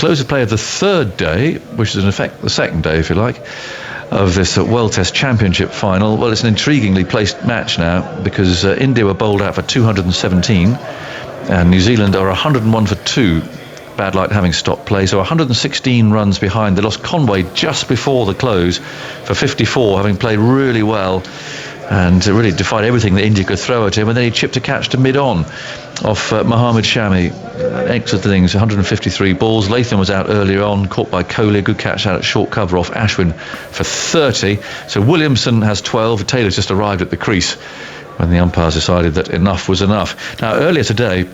close of play of the third day, which is in effect the second day, if you like, of this World Test Championship final. Well, it's an intriguingly placed match now, because India were bowled out for 217 and New Zealand are 101 for 2. Bad light having stopped play, so 116 runs behind. They lost Conway just before the close for 54, having played really well and really defied everything that India could throw at him, and then he chipped a catch to mid-on off Mohammad Shami. Excellent things, 153 balls. Latham was out earlier on, caught by Kohli, a good catch out at short cover off Ashwin for 30. So Williamson has 12. Taylor's just arrived at the crease when the umpires decided that enough was enough. Now, earlier today,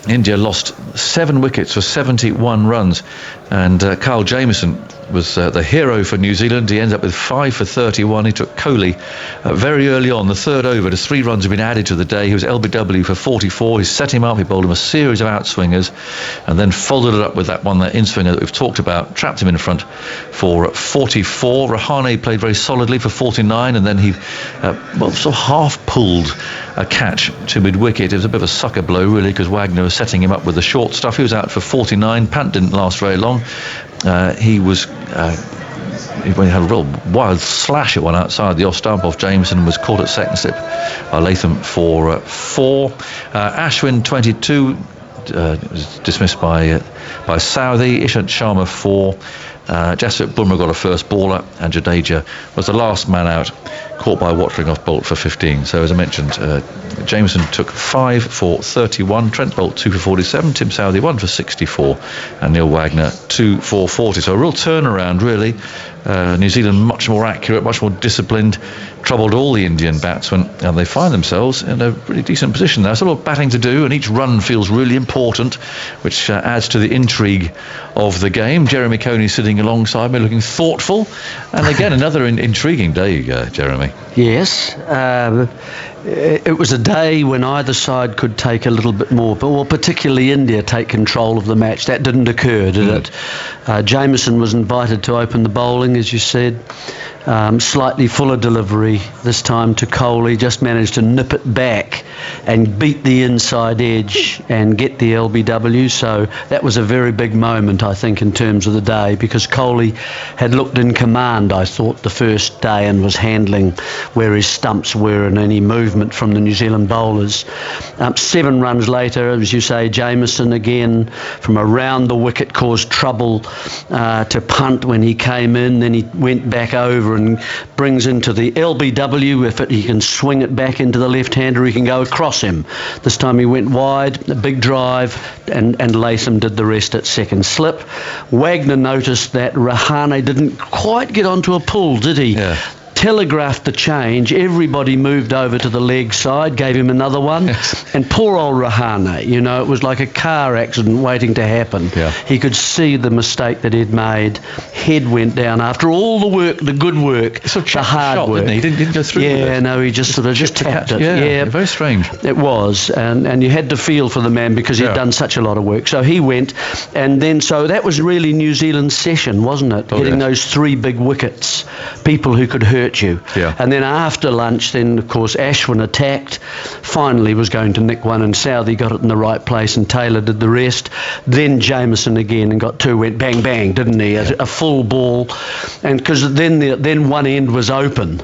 India lost 7 wickets for 71 runs, and Kyle Jamieson was the hero for New Zealand. He ended up with 5 for 31. He took Kohli very early on, the third over. Just 3 runs had been added to the day. He was LBW for 44. He set him up. He bowled him a series of outswingers and then followed it up with that in-swinger that we've talked about. Trapped him in front for 44. Rahane played very solidly for 49, and then he sort of half pulled a catch to mid-wicket. It was a bit of a sucker blow, really, because Wagner was setting him up with the short stuff. He was out for 49. Pant didn't last very long. He had a real wild slash at one outside the off stump off Jameson, was caught at second slip by Latham for 4. Ashwin 22 was dismissed by Southey. Ishant Sharma 4. Jasprit Bumrah got a first baller, and Jadeja was the last man out, caught by Watering off Bolt for 15. So as I mentioned, Jameson took 5 for 31, Trent Bolt 2 for 47, Tim Southey 1 for 64, and Neil Wagner 2 for 40. So a real turnaround, really. New Zealand much more accurate, much more disciplined, troubled all the Indian batsmen, and they find themselves in a really decent position now. There's a lot of batting to do, and each run feels really important, which adds to the intrigue of the game. Jeremy Coney sitting alongside me, looking thoughtful, and again another intriguing day, Jeremy. Yes. It was a day when either side could take a little bit more, but particularly India take control of the match. That didn't occur, did it? Jameson was invited to open the bowling, as you said. Slightly fuller delivery this time to Kohli, just managed to nip it back and beat the inside edge and get the LBW. So that was a very big moment, I think, in terms of the day, because Kohli had looked in command, I thought, the first day, and was handling where his stumps were and any movement from the New Zealand bowlers. 7 runs later, as you say, Jameson again from around the wicket caused trouble to punt when he came in. Then he went back over and brings into the LBW. If he can swing it back into the left-hander, he can go across him. This time he went wide, a big drive, and Latham did the rest at second slip. Wagner noticed that Rahane didn't quite get onto a pull, did he? Yeah. Telegraphed the change. Everybody moved over to the leg side, gave him another one. Yes. And poor old Rahane, it was like a car accident waiting to happen. Yeah. He could see the mistake that he'd made. Head went down after all the work, the good work, the hard work. Didn't he? He didn't go through with it. No, he just tapped it. Yeah, very strange. It was, and you had to feel for the man because he'd done such a lot of work. So he went, and then so that was really New Zealand's session, wasn't it? Getting those 3 big wickets, people who could hurt you. Yeah. And then after lunch, then of course Ashwin attacked, finally was going to nick one, and Southey got it in the right place, and Taylor did the rest. Then Jameson again and got 2, went bang bang, didn't he? A full ball, and because then one end was open.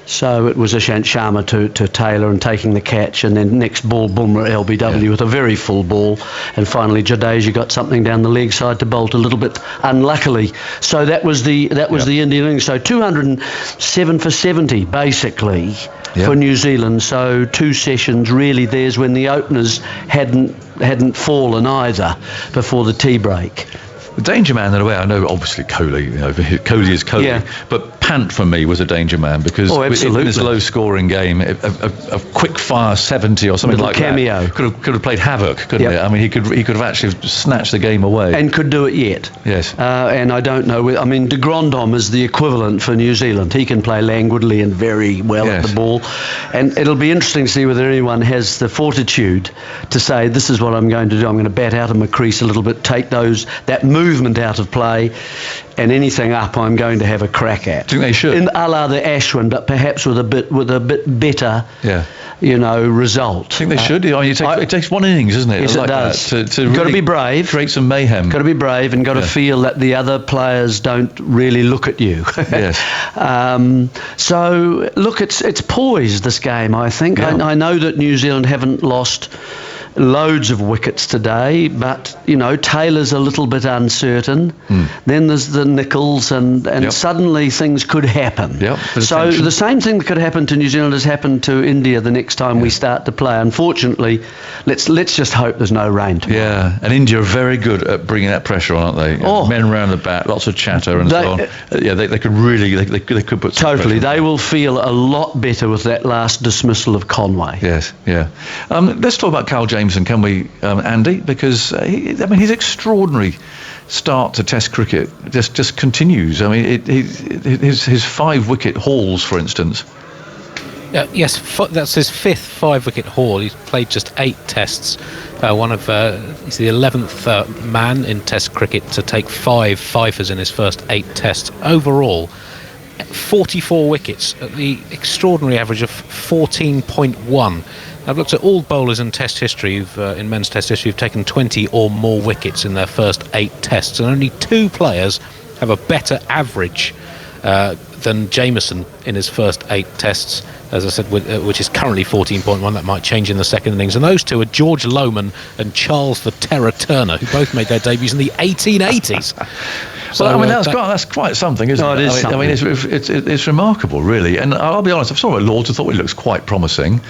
So it was Ishant Sharma to Taylor and taking the catch, and then next ball Bumrah LBW with a very full ball, and finally Jadeja got something down the leg side to bolt a little bit unluckily. So that was the Indian innings. So 207 for 70 basically for New Zealand. So 2 sessions really. There's when the openers hadn't fallen either before the tea break. The danger man, in a way, I know obviously Kohli, Kohli is Kohli, but Pant for me was a danger man, because in this low-scoring game, a quick-fire 70 or something like cameo. That could have played havoc, couldn't it? I mean, he could have actually snatched the game away. And could do it yet. Yes. And I don't know, I mean, de Grandhomme is the equivalent for New Zealand. He can play languidly and very well at the ball. And it'll be interesting to see whether anyone has the fortitude to say, this is what I'm going to do. I'm going to bat out of my crease a little bit, take that movement out of play, and anything up I'm going to have a crack at. Do you think they should? In a la the Ashwin, but perhaps with a bit better, result. I think they should. I mean, it takes one innings, isn't it? Yes, like it does. To You've got to really be brave. create some mayhem. Got to be brave and got to feel that the other players don't really look at you. Yes. So look, it's poised, this game, I think. Yeah. I know that New Zealand haven't lost loads of wickets today, but Taylor's a little bit uncertain. Then there's the Nichols, and suddenly things could happen. So the same thing that could happen to New Zealand has happened to India the next time we start to play. Unfortunately, let's just hope there's no rain tomorrow. Yeah, and India are very good at bringing that pressure on, aren't they? Oh. Men around the bat, lots of chatter and so on. They could really they could put some Totally, pressure on. they will feel a lot better with that last dismissal of Conway. Yes, yeah. Let's talk about Carl Jameson, can we, Andy? Because his extraordinary start to Test cricket just continues. I mean, his 5-wicket hauls, for instance. Yes, that's his 5th 5-wicket haul. He's played just 8 tests. He's the 11th man in Test cricket to take 5 fifers in his first 8 tests. Overall, 44 wickets at the extraordinary average of 14.1. I've looked at all bowlers in Test history, in men's Test history, who've taken 20 or more wickets in their first 8 tests, and only 2 players have a better average than Jameson in his first 8 tests, as I said, which is currently 14.1. That might change in the second innings. And those two are George Lohman and Charles the Terror Turner, who both made their debuts in the 1880s. So, that's quite something, isn't it? It is something. I mean, it's remarkable, really. And I'll be honest, I've saw Lords. I thought he looks quite promising,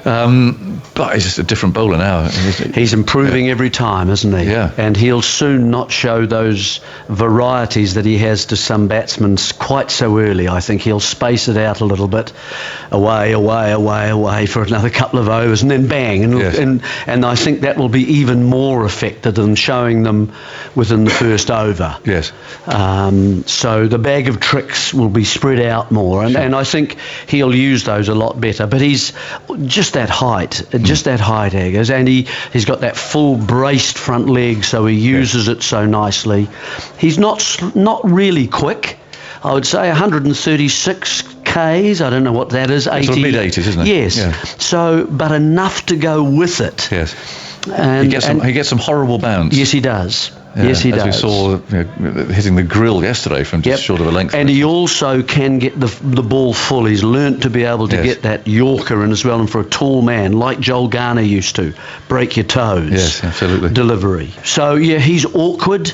but he's just a different bowler now. He's improving every time, isn't he? Yeah. And he'll soon not show those varieties that he has to some batsmen quite so early. I think he'll space it out a little bit, away for another couple of overs, and then bang. And I think that will be even more effective than showing them within the first over. Yes. So the bag of tricks will be spread out more, and I think he'll use those a lot better. But he's just that height, Aggers, and he's got that full braced front leg, so he uses it so nicely. He's not really quick. I would say 136 Ks. I don't know what that is. 80. Sort of mid-80s, isn't it? Yes. Yeah. So, but enough to go with it. Yes. And he gets some horrible bounce. Yes, he does. Yeah, yes, he does. As we saw hitting the grill yesterday from just short of a length. And he also can get the ball full. He's learnt to be able to get that Yorker in as well. And for a tall man, like Joel Garner used to, break your toes. Yes, absolutely. Delivery. So, yeah, he's awkward.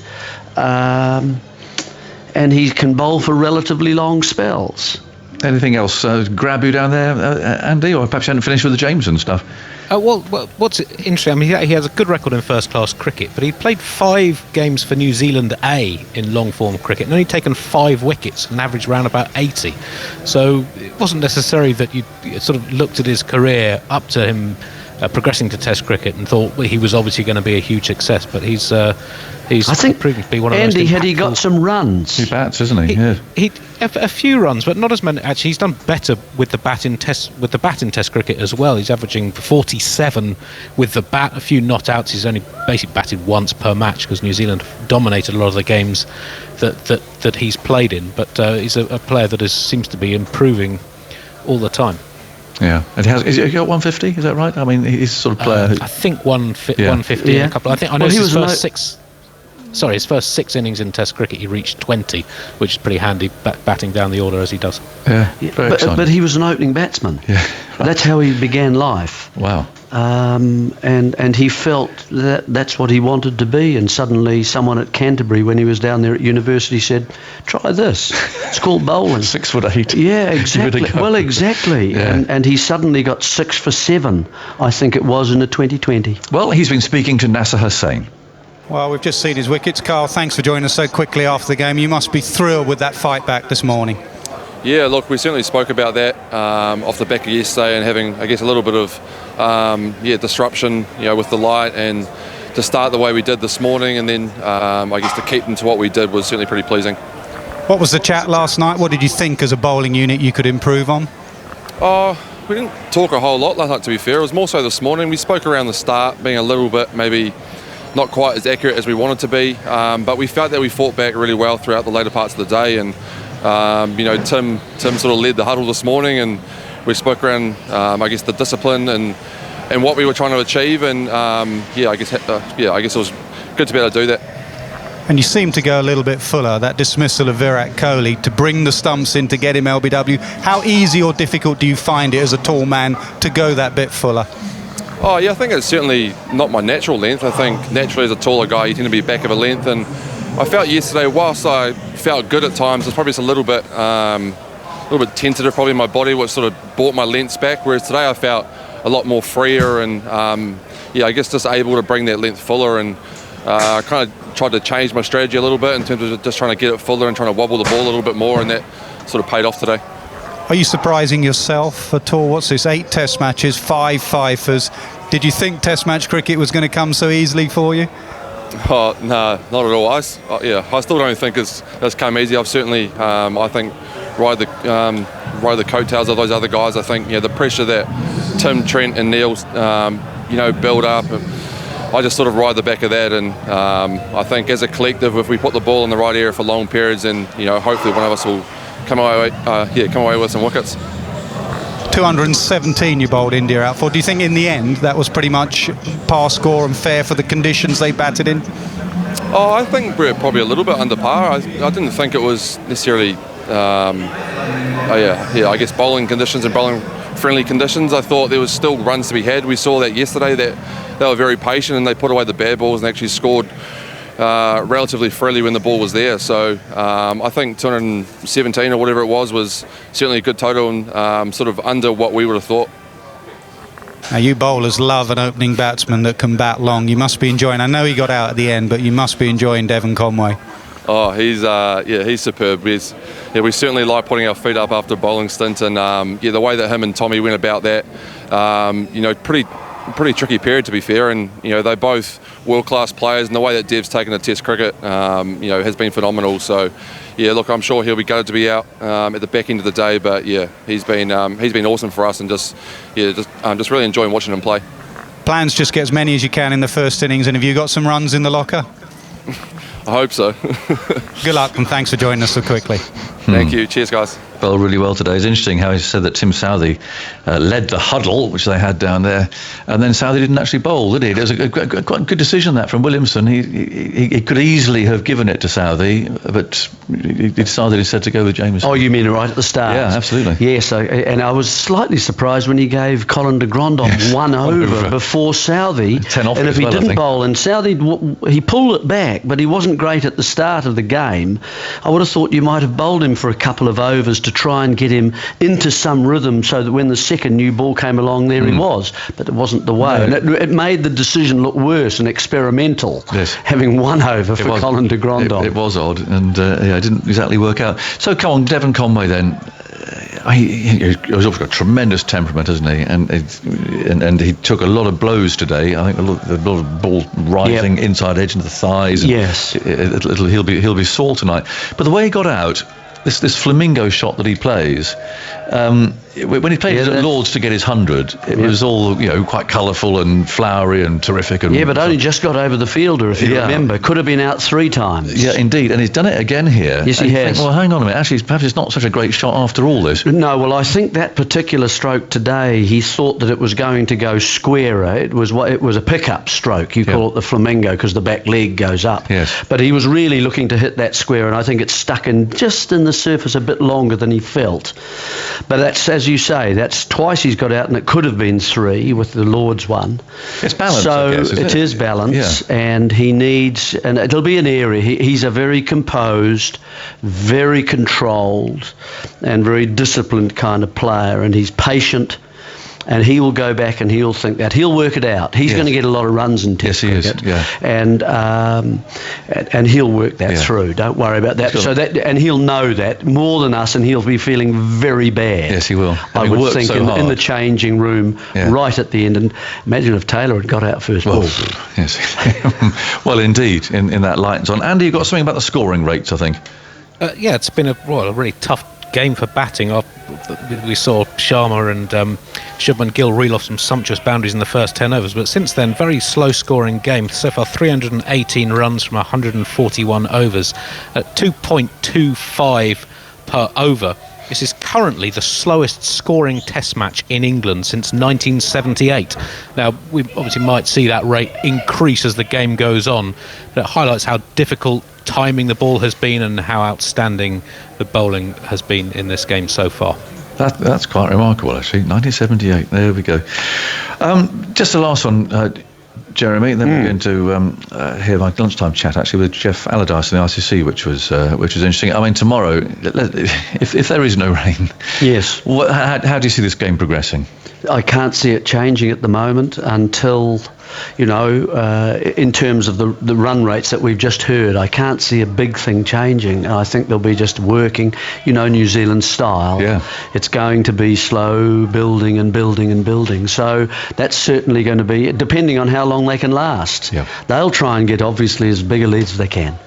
And he can bowl for relatively long spells. Anything else grab you down there, Andy? Or perhaps you hadn't finished with the Jameson stuff? Well, what's interesting, I mean, he has a good record in first-class cricket, but he played 5 games for New Zealand A in long-form cricket and only taken 5 wickets and averaged around about 80. So it wasn't necessary that you sort of looked at his career up to him progressing to Test cricket and thought he was obviously going to be a huge success, but he's I think proven to be one of Andy, the most had he got some runs? He bats, isn't he? He a few runs, but not as many. Actually, he's done better with the bat in Test cricket as well. He's averaging 47 with the bat. A few not outs. He's only basically batted once per match because New Zealand dominated a lot of the games that he's played in. But he's a player that seems to be improving all the time. Yeah, and has he got 150? Is that right? I mean, he's the sort of player. I think 150 in a couple. I know his first 6. Sorry, his first 6 innings in Test cricket, he reached 20, which is pretty handy, batting down the order as he does. Yeah, but he was an opening batsman. Yeah, right. That's how he began life. Wow. And he felt that's what he wanted to be, and suddenly someone at Canterbury, when he was down there at university, said, "Try this. It's called bowling." 6'8". Yeah, exactly. Well, exactly. Yeah. And he suddenly got 6 for 7, I think it was, in the 2020. Well, he's been speaking to Nasser Hussain. Well, we've just seen his wickets. Carl, thanks for joining us so quickly after the game. You must be thrilled with that fight back this morning. Yeah, look, we certainly spoke about that off the back of yesterday and having, I guess, a little bit of disruption, with the light, and to start the way we did this morning, and then I guess to keep them to what we did was certainly pretty pleasing. What was the chat last night? What did you think as a bowling unit you could improve on? We didn't talk a whole lot last night, to be fair. It was more so this morning. We spoke around the start, being a little bit maybe not quite as accurate as we wanted to be, but we felt that we fought back really well throughout the later parts of the day, and Tim sort of led the huddle this morning, and we spoke around I guess the discipline and what we were trying to achieve, and I guess it was good to be able to do that. And you seem to go a little bit fuller, that dismissal of Virat Kohli to bring the stumps in to get him LBW. How easy or difficult do you find it as a tall man to go that bit fuller? Oh yeah, I think it's certainly not my natural length. I think naturally as a taller guy you tend to be back of a length, and I felt yesterday, whilst I felt good at times, it's probably just a little bit tentative probably in my body, which sort of brought my lengths back, whereas today I felt a lot more freer and I guess just able to bring that length fuller, and I kind of tried to change my strategy a little bit in terms of just trying to get it fuller and trying to wobble the ball a little bit more, and that sort of paid off today. Are you surprising yourself at all? What's this, 8 test matches, 5 fifers? Did you think test match cricket was going to come so easily for you? Oh, no, not at all. I still don't think it's come easy. I've certainly, I think, ride the coattails of those other guys. I think, the pressure that Tim, Trent and Neil, build up, I just sort of ride the back of that, and I think as a collective, if we put the ball in the right area for long periods, and hopefully one of us will come away with some wickets. 217 you bowled India out for. Do you think in the end that was pretty much par score and fair for the conditions they batted in? Oh, I think we're probably a little bit under par. I didn't think it was necessarily, I guess bowling conditions and bowling friendly conditions. I thought there was still runs to be had. We saw that yesterday, that they were very patient and they put away the bad balls and actually scored relatively freely when the ball was there. So I think 217 or whatever it was certainly a good total, and sort of under what we would have thought. Now, you bowlers love an opening batsman that can bat long. You must be enjoying, I know he got out at the end, but you must be enjoying Devon Conway. Oh, he's superb. We certainly like putting our feet up after a bowling stint, and the way that him and Tommy went about that, pretty tricky period to be fair, and they're both world-class players, and the way that Dev's taken to Test cricket has been phenomenal. So look, I'm sure he'll be gutted to be out at the back end of the day, but he's been awesome for us, and just really enjoying watching him play. Plans just get as many as you can in the first innings, and have you got some runs in the locker? I hope so. Good luck, and thanks for joining us so quickly. Thank you. Cheers, guys. Bowled really well today. It's interesting how he said that Tim Southey led the huddle, which they had down there, and then Southey didn't actually bowl, did he? It was a quite good decision that from Williamson. He could easily have given it to Southey, but he decided instead to go with Jamieson. Oh, you mean right at the start? Yeah, absolutely. Yes, and I was slightly surprised when he gave Colin de Grandhomme one over before Southey. 10 off, and if he well, didn't bowl, and Southey, he pulled it back, but he wasn't great at the start of the game. I would have thought you might have bowled him for a couple of overs to try and get him into some rhythm, so that when the second new ball came along, there he was. But it wasn't the way. No. And it made the decision look worse and experimental, having one over for Colin de Grandhomme. It was odd, and it didn't exactly work out. So come on, Devon Conway then. He's also got tremendous temperament, hasn't he? And he took a lot of blows today. I think a lot of ball rising inside edge into the thighs. Yes, he'll be sore tonight. But the way he got out, this flamingo shot that he plays, when he played at Lords to get his 100, it was all quite colourful and flowery and terrific. And but only just got over the fielder, if you remember. Could have been out 3 times. Yeah, indeed, and he's done it again here. Yes, he has. Well, hang on a minute. Actually, perhaps it's not such a great shot after all. This. No, well, I think that particular stroke today, he thought that it was going to go squarer. It was a pickup stroke. You call it the flamingo because the back leg goes up. Yes. But he was really looking to hit that square, and I think it stuck in just in the surface a bit longer than he felt. But that's, as you say, that's twice he's got out, and it could have been 3 with the Lord's one. It's balance, so I guess, it is balance, and he needs, and it'll be an area. He's a very composed, very controlled, and very disciplined kind of player, and he's patient. And he will go back and he'll think that. He'll work it out. He's going to get a lot of runs in Test cricket. And he'll work that through. Don't worry about that. Sure. And he'll know that more than us, and he'll be feeling very bad. Yes, he will. I would think in the changing room right at the end. And imagine if Taylor had got out first ball. Yes. Well, indeed, in that light and so on. Andy, you've got something about the scoring rates, I think. It's been a really tough game for batting. We saw Sharma and Shubman Gill reel off some sumptuous boundaries in the first 10 overs, but since then, very slow scoring game. So far, 318 runs from 141 overs at 2.25 per over. This is currently the slowest scoring test match in England since 1978. Now, we obviously might see that rate increase as the game goes on, but it highlights how difficult timing the ball has been and how outstanding the bowling has been in this game so far. That's quite remarkable, actually. 1978, there we go. Just the last one, Jeremy, then we're going to hear my lunchtime chat actually with Jeff Allardyce in the ICC, which was interesting. I mean, tomorrow, if there is no rain, yes, how do you see this game progressing? I can't see it changing at the moment until, in terms of the run rates that we've just heard, I can't see a big thing changing. I think they'll be just working, New Zealand style. Yeah. It's going to be slow building and building and building. So that's certainly going to be, depending on how long they can last. Yeah. They'll try and get, obviously, as big a lead as they can.